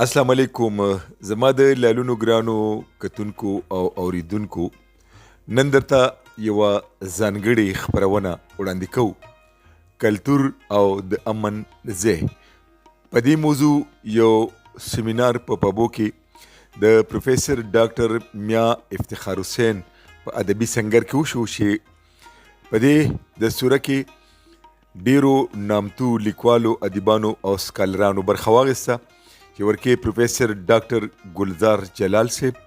السلام علیکم. زما د لالونو ګرانو کتونکو او اوریدونکو نن درته یوه ځانګړې خپرونه وړاندې کوو، کلتور او د امن ځای. په دې موضوع یو سیمینار په پبو کې د پروفیسر ډاکټر میا افتخار حسین په ادبي سنګر کې وشو چې په دې دستوره کې ډیرو نامتو لیکوالو، ادیبانو او سکالرانو برخه واخیسته چې ورکې پروفیسر ډاکټر ګلزار جلال صاحب،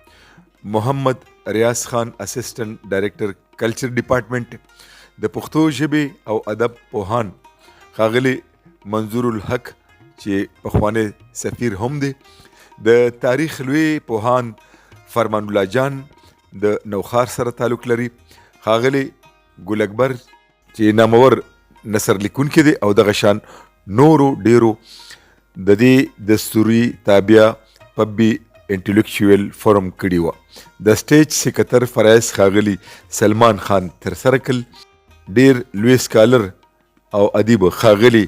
محمد ریاض خان اسسټنټ ډایرکټر کلچر ډپارټمنټ، د پښتو ژبې او ادب پوهان ښاغلی منظور الحق چې پخوانی سفیر هم دی، د تاریخ لوی پوهان فرمان الله جان د نوخار سره تعلق لري، ښاغلی ګل اکبر چې نامور نثر لیکونکی دی او دغه شان نورو ډیرو د دې دستوري تابع پبي انټلیکچوال فورم کړي وه. د سټیج سکرټر فرایض ښاغلي سلمان خان ترسره، ډیر لوی سکالر او ادیب ښاغلي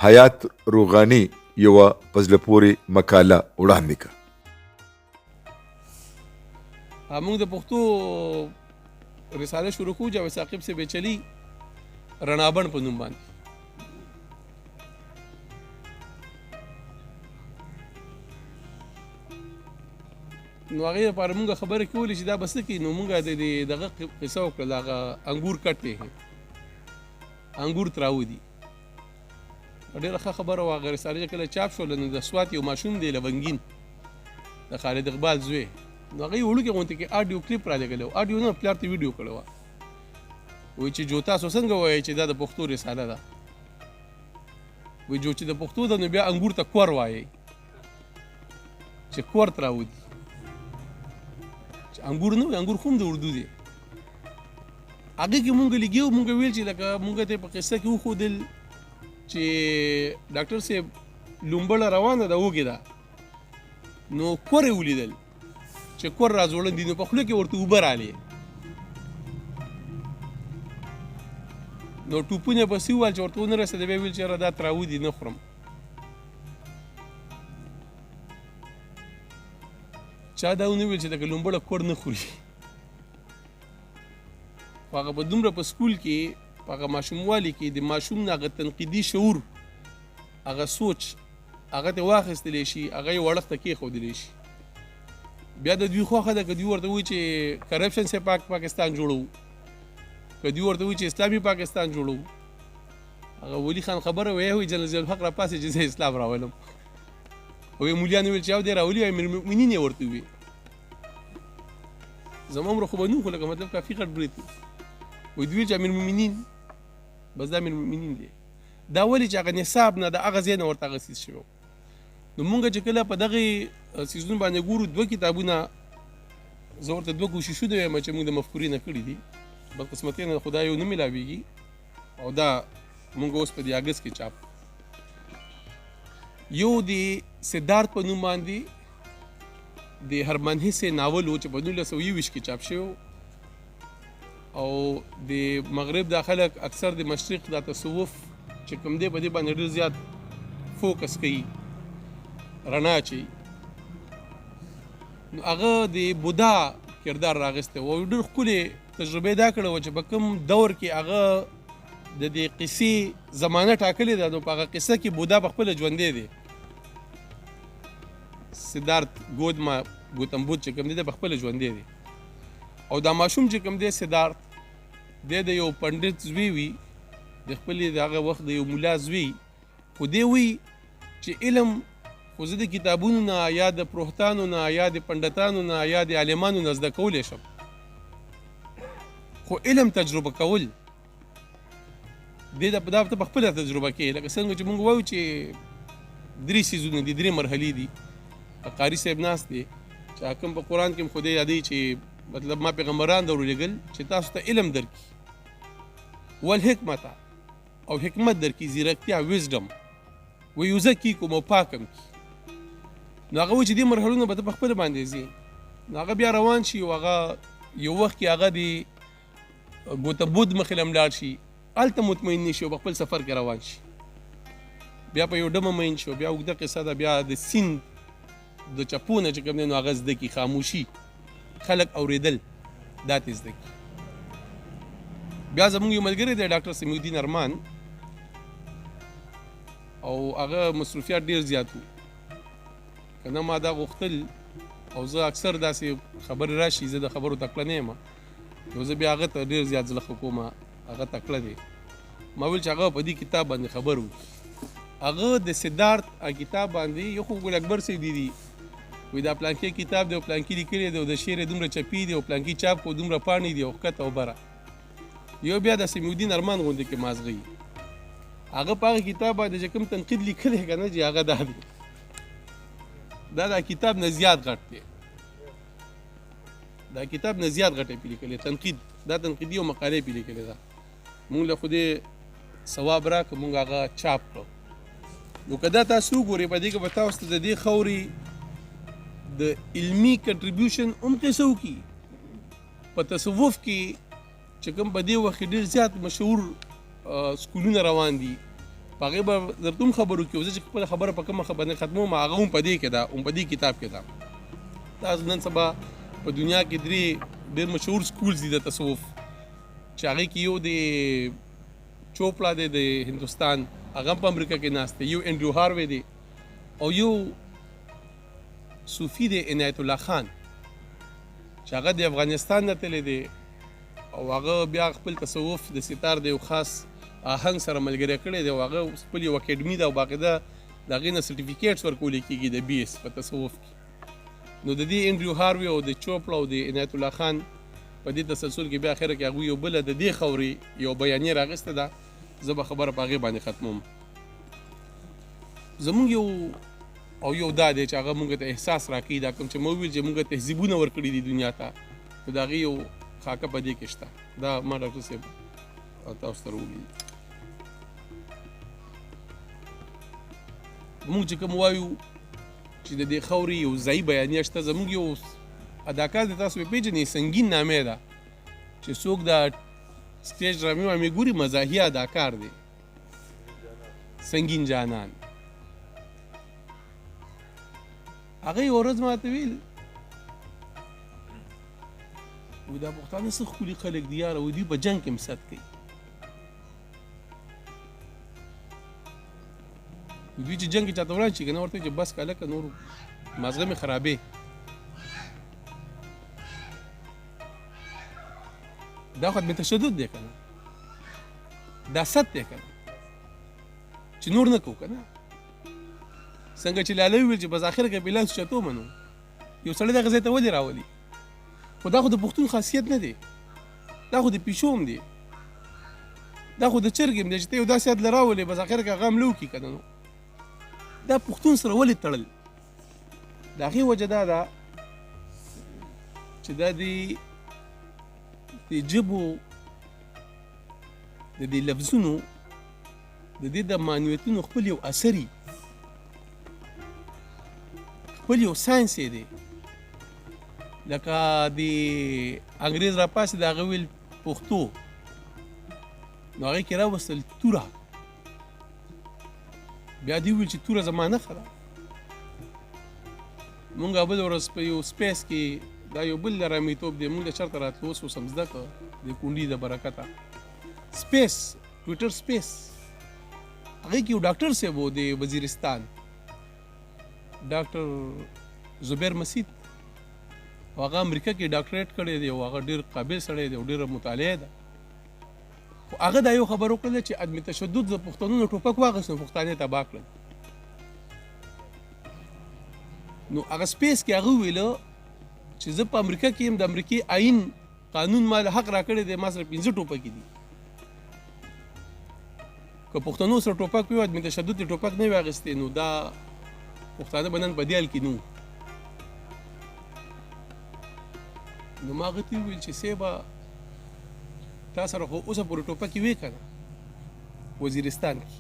حیات روغاني یوه په زړه پورې مقاله وړاندې کړه. موږ د پښتو رساله شروع کوو جاوید ثاقب سے بیچلی رڼابڼ په نوم باندې. نو هغې لپاره مونږ خبرې کولې چې دا به څه کوي. نو مونږ د دغه قصه وکړه، هغه انګور کټ دی، انګور تراودي. ډېره ښه خبره وه. هغه رساله چې کله چاپ شوله نو د سوات یو ماشوم دی لونګین، د خالد اقبال زوی، نو هغې وړوکې غونډې کې اډیو کلیپ رالېږلی و. اډیو نه، پلار ته ویډیو کړی وه. وایي چې جو تاسو څنګه وایئ چې دا د پښتو رساله ده؟ وایي جو چې د پښتو ده نو بیا انګور ته کور وایئ، چې کور تراودي. انګور نه وي، انګور خو هم د اردو دی. هغې کې مونږ لګیو، مونږ ویل چې لکه مونږ ته په قصه کې وښودل چې ډاکټر صاحب لومبړه روانه ده، وږې ده، نو کور یې ولیدل چې کور را ځوړند دي، نو په خوله کې ورته اوبه رالې، نو ټوپونه پسې وویل چې ورته ونه رسېده. بیا ویل چې یاره دا تراودي نه خورم. چا دا ونه ویل چې لکه لومبړه کور نه خوري. خو هغه په دومره په سکول کې، په هغه ماشوموالي کې د ماشوم نه هغه تنقیدي شعور، هغه سوچ هغه ته واخیستلی شي، هغه یې وړښت ته کېښودلی شي. بیا د دوی خوښه ده که دوی ورته وایي چې کرپشن سے پاکستان جوړوو، که دوی ورته وایي چې اسلامي پاکستان جوړوو. هغه ولی خان خبره وایي، وایي جنرال ضیاء الحق راپاسې چې زه اسلام راولم. وایي مولیانو ویل چې یو دی راولي، وایي امیرالمؤمنین یې ورته وویل. زما عمره خو به نه خو لکه مطلب کافي غټ برید و. وایي دوی ویل چې امیرالمؤمنین، بس دا امیرالمؤمنین دی. دا ولې چې هغه نصاب نه د هغه ځای نه ورته هغه څیز شوی. نو مونږ چې کله په دغې څیزونو باندې ګورو، 2 کتابونه زه ورته 2 کوششونه وایم چې مونږ د مفکورې نه کړي دي، بدقسمتۍ نه خو دا یو نه میلاویږي، او دا مونږ اوس په دې اګست کې چاپ. یو د سدارت په نوم باندې د هرمن هیسې ناول و چې په 1921 کې چاپ شوی، او د مغرب دا خلک اکثر د مشرق دا تصوف چې کوم دی په دې باندې ډېر زیات فوکس کوي، رڼا اچوي. نو هغه د بودا کردار راغستی و، ډېر ښکلې تجربه دا کړې وه چې په کوم دور کې هغه د دې قصې زمانه ټاکلې ده، نو په هغه قصه کې بودا په خپله ژوندی دی. سدارت گوتم بود چې کوم دی په خپله ژوندی دی، او دا ماشوم چې کوم دی سدارت، دی د یو پنډت زوی وي، د خپلې د هغه وخت د یو ملا زوی. خو دی وی چې علم خو زه د کتابونو نه یا د پروهتانو نه یا د پنډتانو نه یا د عالمانو نه زده کولی شم، خو علم تجربه کول دا ته په خپله تجربه کوي. لکه څنګه چې مونږ وایو چې 3 سیزونه دي، 3 مرحلې دي. قاري صاحب ناست دی چې حکم په قرآن کې هم خدای یادوي چې مطلب ما پیغمبران در ولېږل چې تاسو ته علم درکړي، والحکمت او حکمت درکړي، زیرکتیا ویزډم، ویزکیکم او پاکم کړي. نو هغه وایي چې دې مرحلونه به ته په خپله باندې ځي. نو هغه بیا روان شي، او هغه یو وخت کې هغه د ګوتم بود مخې له لاړ شي، هلته مطمئن نه شي او په خپل سفر کې روان شي. بیا په یو ډمه مین شو. بیا اوږده قصه ده. بیا د سیند د چپو نه چې کوم دی نو هغه زده کړي، خاموشي، خلک اورېدل، دا ترې زده کړي. بیا زموږ یو ملګری دی ډاکټر سمیع الدین ارمان، او هغه مصروفیات ډېر زیات وو. که نه ما دا غوښتل او زه اکثر داسې خبرې راشي زه د خبرو تکړه نه یم، نو زه بیا هغه ته ډېر زیات زړه ښه کوم، هغه تکړه دی. ما ویل چې هغه په دې کتاب باندې خبر وکړي. هغه د سدارت کتاب باندې یو خو ګل اکبر صاحب دي وی دا پلانکي کتاب دی او پلانکي لیکلی دی او د شعر دومره چپی دی او پلانکي چاپ کو دومره پاڼې دی او ښکته او بره. یو بیا د سمیع الدین ارمان غوندې کې مازغی هغه په هغه کتاب باندې چې کوم تنقید لیکلی که نه چې هغه دا دی، دا کتاب نه زیات غټ دی، دا کتاب نه زیات غټ پې لیکلی تنقید، دا تنقیدي او مقالې پې لیکلې ده. مونږ له خدای ثواب راکړه مونږ هغه چاپ کړو. نو که دا تاسو وګورئ په دې کې به تاسو ته د دې خاورې د علمي کنټریبیوشن هم قصه وکړي. په تصوف کې چې کوم په دې وخت کې ډېر زیات مشهور سکولونه روان دي، په هغې به درته هم خبرو کړي. زه چې خپله خبره په کومه باندې ختموم هغه هم په دې کې ده، هم په دې کتاب کې ده. تاسو نن سبا په دنیا کې ډېر مشهور سکولز دي د تصوف، چې هغې کې یو د چوپړه دی د هندوستان، هغه هم په امریکا کې ناست دی، یو انډریو هاروی دی، او یو صوفي دی عنایت الله خان چې هغه د افغانستان نه تللی دی، او هغه بیا خپل تصوف د ستار د یو خاص آهنګ سره ملګری کړی دی، او هغه خپل یو اکیډمي ده او باقاعده د هغې نه سرټیفیکیټس ورکولی کېږي د بي ایس په تصوف کې. نو د دې انډریو هاروی او د چوپړه او د عنایت الله خان په دې تسلسل کې بیا اخره کې هغوی یو بله د دې خاورې یو بیانیه راغسته ده. زه به خبره په هغې باندې ختموم. زمونږ یو دا دی چې هغه مونږ ته احساس راکوي، دا کوم چې ما وویل چې مونږ تهذیبونه ورکړي دي دنیا ته، نو د هغې یو خاکه په دې کې شته. دا ما ډاکټر صاحب تاسو سره ولیدي. مونږ چې کوم وایو چې د دې خاورې یو ځایي بیانیه شته، زمونږ یو اداکار دی تاسو به پېژنئ، سنګین نامې ده، چې څوک دا سټیج ډرامې وامې ګوري مزاحیه اداکار دی، سنگین جانان. هغه یو ورځ ماته ویل وایي دا پښتانه څه ښکلي خلک دي یاره، وایي دوی په جنګ کې مصد کوي، دوی چې جنګ کې چاته وړاندې شي که نه ورته چې بس که هلکه نور مازغه مې خرابې. دا خو تشدد دی که نه، دا ست دی که نه چې نور نه کوو که نه. څنګه چې لاله وویل چې بس اخره کې بلانس چتو منو، یو سړی دغه ځای ته ولې راولي؟ خو دا خو د پښتون خاصیت نه دی، دا خو د پیشو هم دی، دا خو د چرګ هم دی چې ته یو داسې عدله راولې بس اخره کې هغه حمله وکړي که نه. نو دا پښتون سره ولې تړل؟ د هغې وجه دا ده چې دا د ژبو د دې لفظونو د دې د معنویتونو خپل یو اثري، خپل یو ساینس یې دی. لکه د انګریز راپاسې د هغه ویل پښتو، نو هغې کې راوستل توره، بیا دې وویل چې توره زما نښه ده. مونږ بل ورځ په یو سپیس کې دا یو بل رامیتوب دی، مونږ له چېرته راتلو اوس اوس هم زده کړه د کونډي د برکته. سپیس ټویټر سپیس، هغې کې یو ډاکټر صاحب و د وزیرستان، ډاکټر زبیر مسید، او هغه امریکا کې ډاکټریټ کړی دی او هغه ډېر قابل سړی دی او ډېره مطالعه ده. خو هغه دا یو خبر وکړله چې عدم تشدد د پښتنو نه ټوپک واخیست نو پښتانه تباه کړل. نو هغه سپیس کې هغه وویله چې زه په امریکا کې یم، د امریکې آئین قانون ما له حق راکړی دی، ما سره 5 ټوپکې دي. که پښتنو سره ټوپک وي عدم تشدد د ټوپک نه وي اخیستی، نو دا پښتانه به نن په دې حال کې نه وو. نو ما هغه ته وویل چې صیبه تا سره خو اوسه پورې ټوپکې وې که نه وزیرستان کې،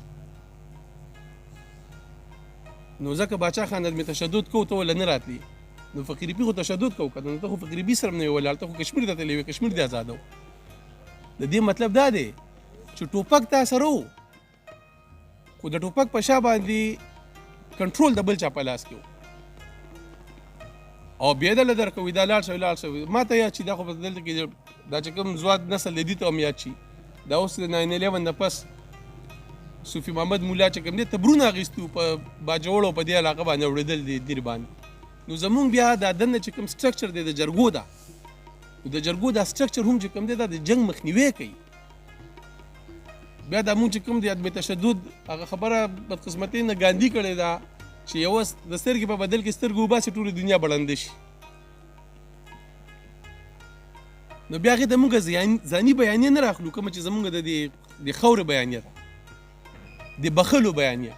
نو ځکه باچا خان عدم تشدد کوو ته وله نه راتلي، نو فقیربي خو تشدد کوو که نو ته خو فقیربي سره هم نه وې ولاړ، ته خو کشمیر ته تللی وې، کشمیر دې ازاده و. د دې مطلب دا دی چې ټوپک تا سره و، خو د ټوپک په شا باندې کنټرول د بل چا په لاس کې و. او بیا دله درکوي دا لاړ شوی ما ته یاد شي دا خو په دلته کې دا چې کوم ځوان نسل دی ته هم یاد شي دا اوس د 9/11 نه پس صوفي محمد مولا چې کوم دی تبرونه اخیستو په باجوړو په دې علاقه باندې اورېدل دي دیر باندې نو زمونږ بیا دا دنه چې کوم سټرکچر دی د جرګو دا د جرګو دا سټرکچر هم چې کوم دی دا د جنگ مخنیوي کوي بیا دا مونږ چې کوم دی عدم تشدد هغه خبره بدقسمتۍ نه ګاندي کړې ده چې یو د سترګې په بدل کې سترګې وباسي ټوله دنیا بړنده شي نو بیا هغې ته مونږ ځاني بیانیه نه راخلو کومه چې زمونږ د خاورې بیانیه ده د بخلو بیانیه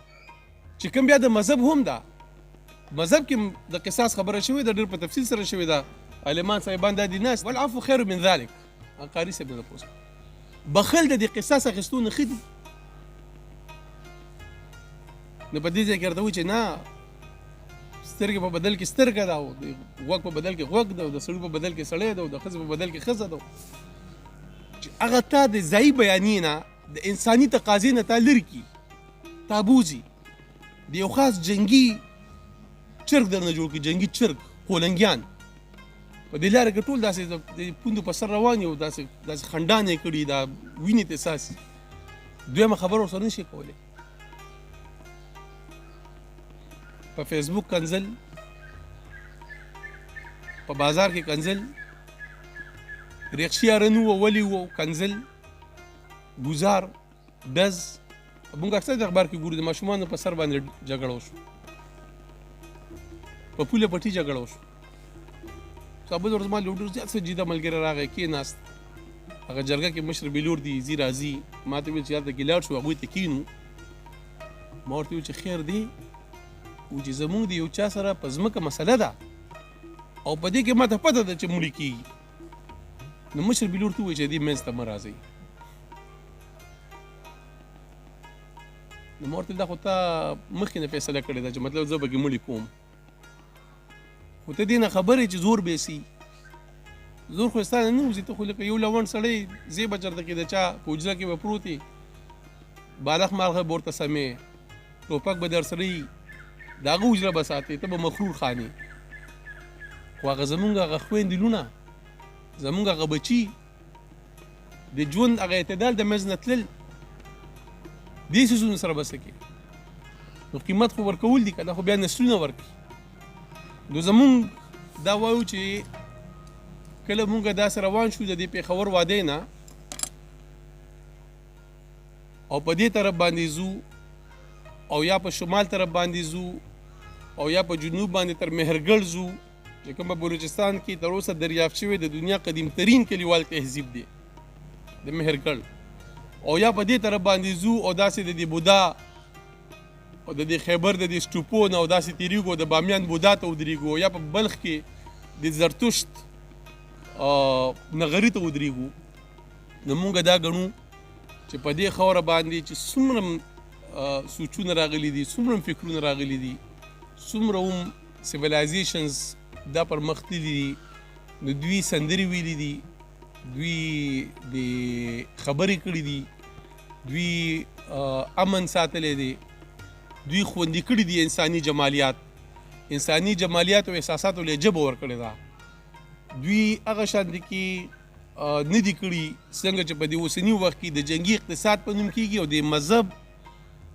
چې کوم بیا د مذهب هم ده مذهب کې د قصاص خبره شوې ده ډېر په تفصیل سره شوې ده عالمان صاحبان دا دي ناس والعفو خیر من ذلک قاري صاحب نه پوښتنه بخل د قصاص اخیستو نه ښه دي نو په دې ځای کې ورته وایي چې نه سترګې په بدل کې سترګه ده او د غوږ په بدل کې غوږ ده او د سړي په بدل کې سړی ده او د ښځې په بدل کې ښځه ده چې هغه تا د ځایي بیانیې نه د انساني تقاضې نه تا لرې کړي تا بوځي د یو خاص جنګي چرګ درنه جوړ کړي جنګي چرګ هولنګیان په دې لاره کې ټول داسې د پوندو په سر روان یو داسې خنډان یې کړي دا وینې ته څاڅي دویمه خبره ورسره نشي کولی په فیسبوک کنځل په بازار کې کنځل ریخشیارنو و ولی و کنځل ګزار ډز موږ اکثر د اخبار کې ګورو د ماشومانو په سر باندې جګړه وشو په پوله پټي جګړه وشو صاحب ورځ ما لوډر زیات سجیده ملګری راغی کېناست هغه جرګه کې مشر بلور دی زی راځي ما ته ویل چې هلته کې لاړ شو هغوی ته کینو ما ورته ویل چې خیر دی و چې زمونږ د یو چا سره په ځمکه مسله ده او په دې کې ما ته پته ده چې مړي کېږي نو مشر بلور ته ووایي چې دې منځ ته مه راځئ نو ما ورته دا خو تا مخکې نه فیصله کړې ده چې مطلب زه به کې مړي کوم خو ته دې نه خبرې چې زور بیسي زور خو ستا نه نه وځي ته خو لکه یو لونډ سړی زی به چېرته کې د چا په حجره کې به پروت یې بالغ مالغه به ورته سمې ټوپک به در سره وي د هغه حجره به ساتې ته به مخرور خانې خو هغه زمونږ هغه خویندې لونه زمونږ هغه بچي د ژوند هغه اعتدال د منځ نه تلل دې څیزونو سره به څه کې نو قیمت خو ورکول دي که دا خو بیا نسلونه ورکړي نو زمونږ دا وایو چې کله مونږ داسې روان شو د دې پېښور وادۍ نه او په دې طرف باندې ځو او یا په شمال طرف باندې ځو او یا په جنوب باندې تر مهرګړ ځو چې کوم په بلوچستان کې تر اوسه دریافت شوی د دنیا قدیم ترین کلیوال تهذیب دی د مهرګړ او یا په دې طرف باندې ځو او داسې د دې بودا او د دې خیبر د دې سټوپو نه او داسې تیریږو د بامیان بودا ته ودرېږو یا په بلخ کې د زرتشت نغري ته ودرېږو نو مونږ دا ګڼو چې په دې خاوره باندې چې څومره سوچونه راغلي دي څومره فکرونه راغلي دي څومره هم سیویلایزیشنز دا پرمختللي دي نو دوی سندرې ویلي دي دوی د خبرې کړي دي دوی امن ساتلی دی دوی خوندي کړي دي انساني جمالیات او احساساتو له ژبه ورکړې ده دوی هغه شاندې کې نه دي کړي څنګه چې په دې اوسني وخت کې د جنګي اقتصاد په نوم کېږي او د مذهب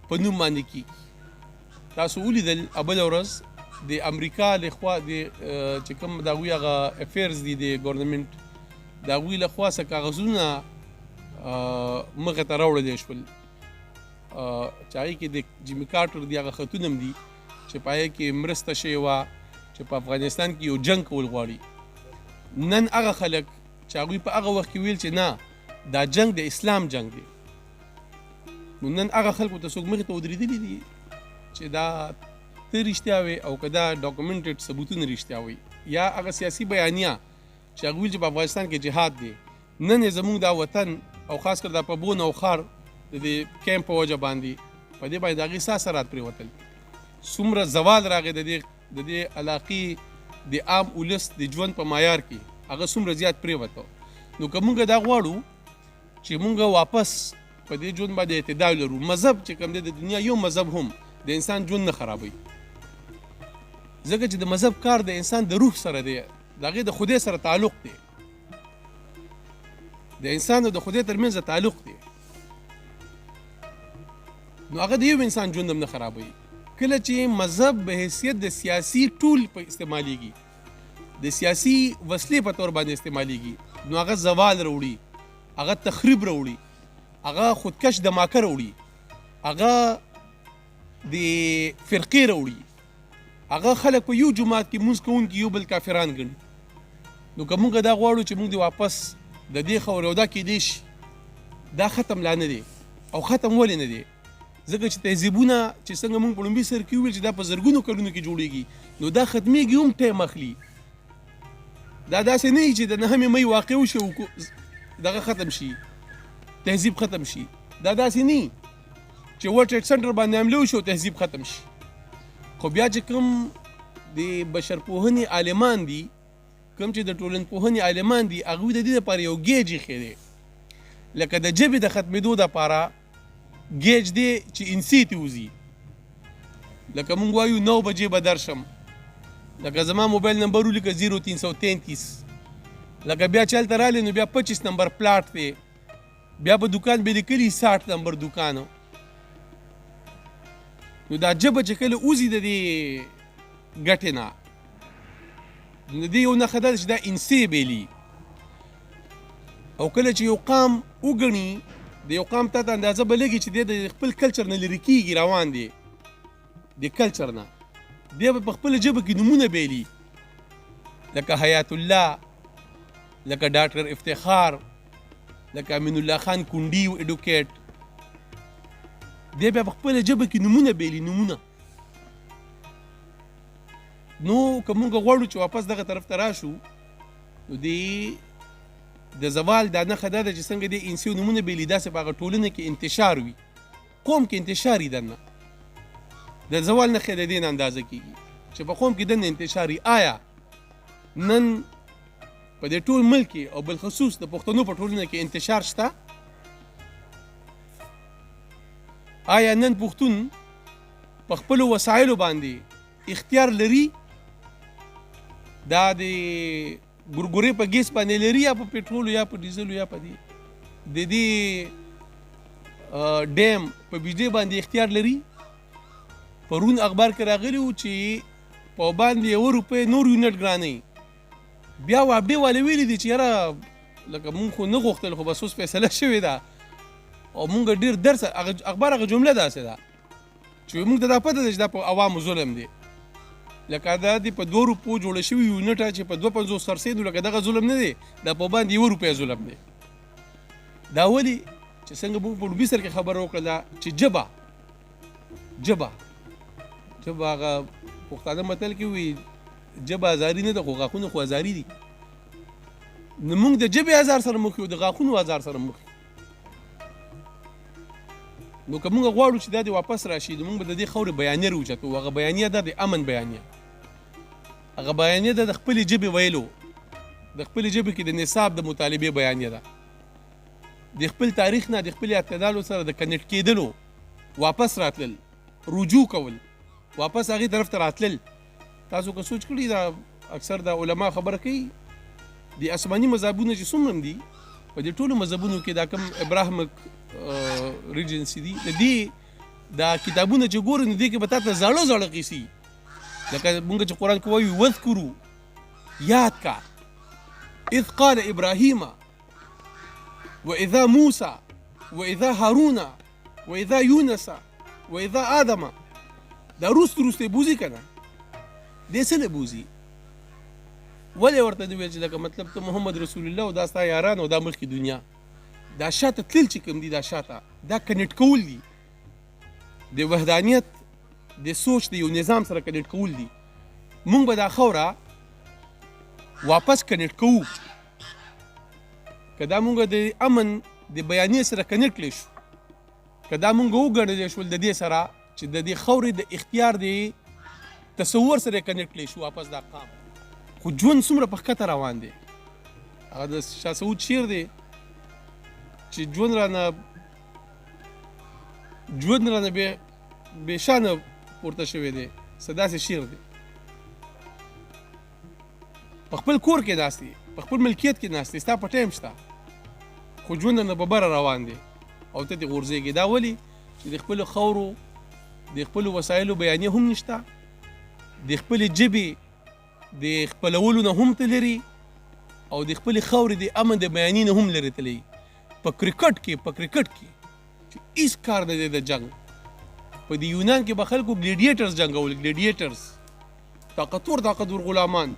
په نوم باندې کېږي تاسو ولیدل بله ورځ د امریکا لخوا چې کوم د هغوی هغه افیرز دي د ګورنمنټ د هغوی لخوا څه کاغذونه مخې ته راوړلی شول چې هغې کې د جیمي کارټر د هغه خطونه هم دي چې په هغې کې مرسته شوې وه چې په افغانستان کې یو جنګ کول غواړي نن هغه خلک چې هغوی په هغه وخت کې ویل چې نه دا جنګ د اسلام جنګ دی نو نن هغه خلکو ته څوک مخې ته ودرېدلي دي چې دا ته رښتیا وي او که دا ډاکومنټډ ثبوتونه رښتیا وي یا هغه سیاسي بیانیه چې هغه ویل چې په افغانستان کې جهاد دی نن یې زموږ دا وطن او خاص کر دا په بون او خار د دې کیمپ په وجه باندې په دې باندې د هغې څه اثرات پرېوتل څومره زوال راغی د دې علاقې د عام ولس د ژوند په معیار کې هغه څومره زیات پرېوته نو که موږ دا غواړو چې موږ واپس په دې ژوند باندې اعتدال لرو مذهب چې کوم دی د دنیا یو مذهب هم د انسان ژوند نه خرابوي ځکه چې د مذهب کار د انسان د روح سره دی، د هغې د خدای سره تعلق دی، د انسان او د خدای ترمنځ تعلق دی. نو هغه د یو انسان ژوند هم نه خرابوي. کله چې مذهب به حیثیت د سیاسي ټول په استعمالیږي، د سیاسي وسلې په تور باندې استعمالیږي، نو هغه زوال راوړي، هغه تخریب راوړي، هغه خودکش دماکه راوړي، هغه د فرقې راوړي، هغه خلک په یو جماعت کې مونځ کوونکي یو بل کافران ګڼي. نو که مونږ دا غواړو چې مونږ د واپس د دې خاورې او دا کیدی شي، دا ختم لا نه دی. او ختم ولې نه دی؟ ځکه چې تهذیبونه چې څنګه مونږ په لومړي سر کې وویل چې دا په زرګونو کلونو کې جوړیږي، نو دا ختمیږي هم ټایم اخلي. دا داسې نه وي چې د 9 مۍ واقع وشي او دغه ختم شي، تهذیب ختم شي. دا داسې نه وي چې ورلډ ټریډ سنټر باندې حمله وشي او تهذیب ختم شي. خو بیا چې کوم د بشرپوهنې عالمان دي، کوم چې د ټولنپوهنې عالمان دي، هغوی د دې لپاره یو ګیج ایښی دی، لکه د ژبې د ختمېدو دپاره ګیج دی چې انسي ته وځي. لکه مونږ وایو 9 بجې به درشم، لکه زما موبایل نمبر ولیکه 0333، لکه بیا چې هلته رالی نو بیا 25 نمبر پلاټ دی، بیا په دکان به لیکلي 60 نمبر دکان. نو دا ژبه چې کله وځي د دې ګټې نه، د دې یو نښه ده چې دا انسي بیلي. او کله چې یو قام وګڼي، د یو قام ته اندازه به لګي چې دی د خپل کلچر نه لرې کېږي، روان دی د کلچر نه، دی به په خپله ژبه کې نومونه بیلي، لکه حیات الله، لکه ډاکټر افتخار، لکه امین الله خان کونډي و ایډوکیټ، دی بیا په خپله ژبه کې نومونه بیلي، نومونه. نو که مونږ غواړو چې واپس دغه طرف ته راشو، نو د زوال دا نښه دا ده چې څنګه دی انسي نومونه بیلي، داسې په هغه ټولنه کې انتشار وي، قوم کې انتشار وي. دننه د زوال نښې د دې نه اندازه کېږي چې په قوم کې دننه انتشار وي. آیا نن په دې ټول ملک کې او بالخصوص د پښتنو په ټولنه کې انتشار شته؟ آیا نن پښتون په خپلو وسایلو باندې اختیار لري؟ دا د ګورګورې په ګیس باندې لري، یا په پټرولو، یا په ډیزلو، یا په دې ډیم په بجلی باندې اختیار لري؟ پرون اخبار کې راغلی و چې په باندې 1 روپۍ نور یونټ ګرانۍ. بیا وابډې والے ویلي دي چې یاره لکه مونږ خو نه غوښتل، خو بس اوس فیصله شوې ده او مونږ ډېر درس. اخبار هغه جمله داسې ده چې مونږ ته دا پته ده چې دا په عوامو ظلم دی. لکه دا د په 2 روپو جوړه شوي یونټه چې په 2.50 سرسېدو، لکه دغه ظلم نه دی، دا په باندې 1 روپۍ ظلم دی. دا ولې چې څنګه موږ په لومړي سر کې خبره وکړله چې ژبه هغه پښتانه متل کې وي ژبه ازاري نه ده، خو غاښونه خو ازاري دي. نو موږ د ژبې ازار سره مخ یو، د غاښونو ازار سره مخ. نو که موږ غواړو چې دا دې واپس راشي، نو موږ به د دې خاورې بیانیه راوچتو. هغه بیانیه ده د امن بیانیه، هغه بیانیه ده د خپلې ژبې ویلو، د خپلې ژبې کې د نصاب د مطالبې بیانیه ده، د خپل تاریخ نه د خپل اعتدالو سره د کنیکټ کېدلو، واپس راتلل، رجوع کول، واپس هغې طرف ته راتلل. تاسو که سوچ کړي، دا اکثر د علما خبره کوي، د آسماني مذهبونه چې څومره دي، په دې ټولو مذهبونو کې دا کوم ابراهیمک ریجنسي دي، د دې دا کتابونه چې ګورې، نو دې کې به تا ته زاړه قیسې، لکه مونږ چې قرآن کې وایو وذکرو، یاد کا اذ قال ابراهیم واذا موسی واذا هارون واذا یونس واذا آدم. دا روسته بوزي کنه، دې څه نه بوزي؟ ولې ورته ویل چې لکه مطلب ته محمد رسول الله او دا ستا یاران او دا ملکې دنیا، دا شاته تلل چې کوم دي، دا شاته دا کنیکټ کول دي، د وحدانیت د سوچ د یو نظام سره کنیکټ کول دي. مونږ به دا خاوره واپس کنیکټ کوو که دا مونږ د امن د بیانیې سره کنیکټ کړی شو، که دا مونږ وګڼلی شول د دې سره چې د دې خاورې د اختیار د تصور سره کنیکټ کړی شو واپس دا قام. خو ژوند څومره په ښکته روان دی. هغه د شاه سعود شعر دی چې ژوند رانه بې شانه پورته شوی دی، څه داسې شعر دی په خپل کور کې ناست یې، په خپل ملکیت کې ناست یې، ستا په ټایم شته، خو ژوند نه په بره روان دی او ته ترې غورځېږې. دا ولې چې د خپلو خاورو د خپلو وسایلو بیانیه هم نشته، د خپلې ژبې د خپلولو نه هم ته لري او د خپلې خاورې د امن د بیاني نه هم لرې تللی. په کرکټ کې چې هېڅ کار نه دی د جنګ. په د یونان کې به خلکو ګلیډیټرز جنګول، ګلیډیټرز طاقتور غلامان،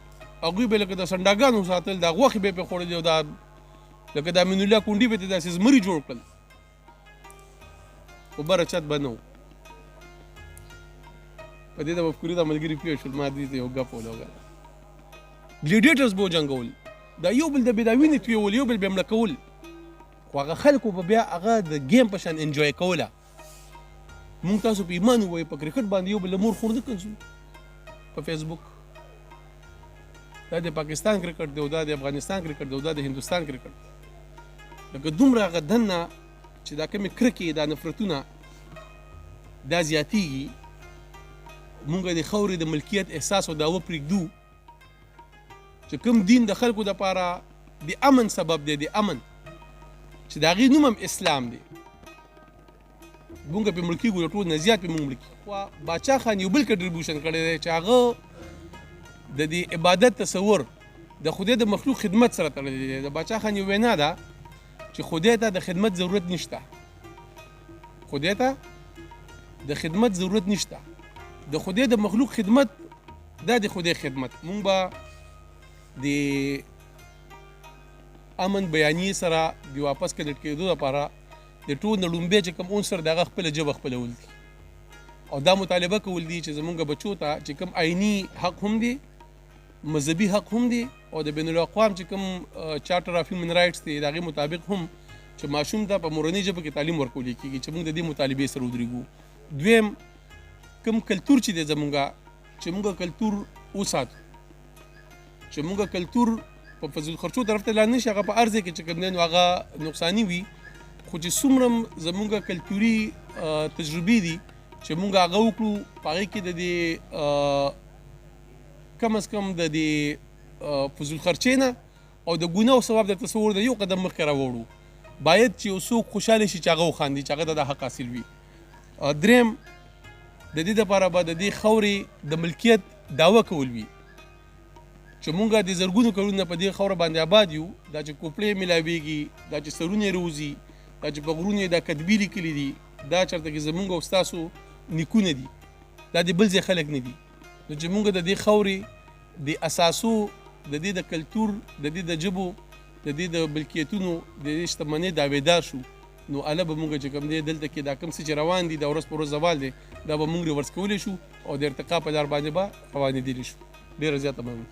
هغوی به لکه د سنډاګانو ساتل، دا غوښې به یې پرې خوړلې او دا لکه د امین الله کونډي به یې داسې زمري جوړ کړل، خو بره چت به نه و. په دې د مفکورې دا ملګري پوه شول، ما دې ته یو ګپ ولګول. ګلیډیټرز به جنګول، دا یو بل د بې دا وینې تویول، یو بل به یې مړه کول، خو هغه خلکو به بیا هغه د ګیم په شان انجوی کوله. مونږ تاسو په ایمان ووایو په کرکټ باندې یو بل له مور خور نه کنځو په فیسبوک. دا د پاکستان کرکټ دی او دا د افغانستان کرکټ دی او دا د هندوستان کرکټ دی. لکه دومره هغه دننه چې دا کومې کرکې، دا نفرتونه دا زیاتېږي، مونږ د خاورې د ملکیت احساس او دا وپرېږدو چې کوم دین د خلکو دپاره د امن سبب دی، د امن چې د هغې نوم هم اسلام دی. مونږ پې مړه کېږو، د ټول نه زیات پې مونږ مړه کېږو. خو باچا خان یو بل کنټریبیوشن کړی دی چې هغه د دې عبادت تصور د خدای د مخلوق خدمت سره تړلی دی. د باچا خان یو وینا ده چې خدای ته د خدمت ضرورت نشته، خدای ته د خدمت ضرورت نشته، د خدای د مخلوق خدمت دا د خدای خدمت. مونږ به د امن بیانیې سره د واپس کنیکټ کېدو لپاره د ټول نه لومبی چې کوم عنصر د هغه خپله ژبه خپلول دي او دا مطالبه کول دي چې زمونږ بچو ته چې کوم عیني حق هم دی، مذهبي حق هم دی او د بین الاقوام چې کوم چارټر اف هیومن رایټس دی د هغې مطابق هم چې ماشوم ته په مورنۍ ژبه کې تعلیم ورکولی کېږي، چې موږ د دې مطالبې سره ودرېږو. دویم کوم کلتور چې دی زمونږ، چې موږ کلتور وساتو، چې موږ کلتور په فضل خرچو طرف ته لاړ نه شي، هغه په ارض کې چې کوم دی نو هغه نقصاني وي. خو چې څومره زمونږ کلتوري تجربې دي چې موږ هغه وکړو، په هغې کې د دې کم از کم د دې فضول خرچې نه او د ګناه او ثواب د تصور د یو قدم مخکې راوړو. باید چې یو څوک خوشحاله شي چې هغه وخاندي، چې هغه ته د حق حاصل وي. دریم د دې دپاره به د دې خاورې د ملکیت دعوه کول وي چې موږ د زرګونو کلونو په دې خاوره باندې آباد یو. دا چې کوپړې میلاویږي، دا چې سرونه یې روزي، دا چې په غرونو یې دا کتبې لیکلي دي، دا چېرته کې زمونږ او ستاسو نیکونه دي، دا د بل ځای خلک نه دي. نو چې موږ د دې خاورې د اساسو، د دې د کلتور، د دې د ژبو، د دې د ملکیتونو، د دې شتمنۍ دعویدار شو، نو هله به موږ چې کوم دی دلته کې دا کوم څه چې روان دي دا ورځ په ورځ زوال دی، دا به موږ ریورس کولی شو او د ارتقا په لار باندې به روانېدلی شو. ډېره زیاته مننه.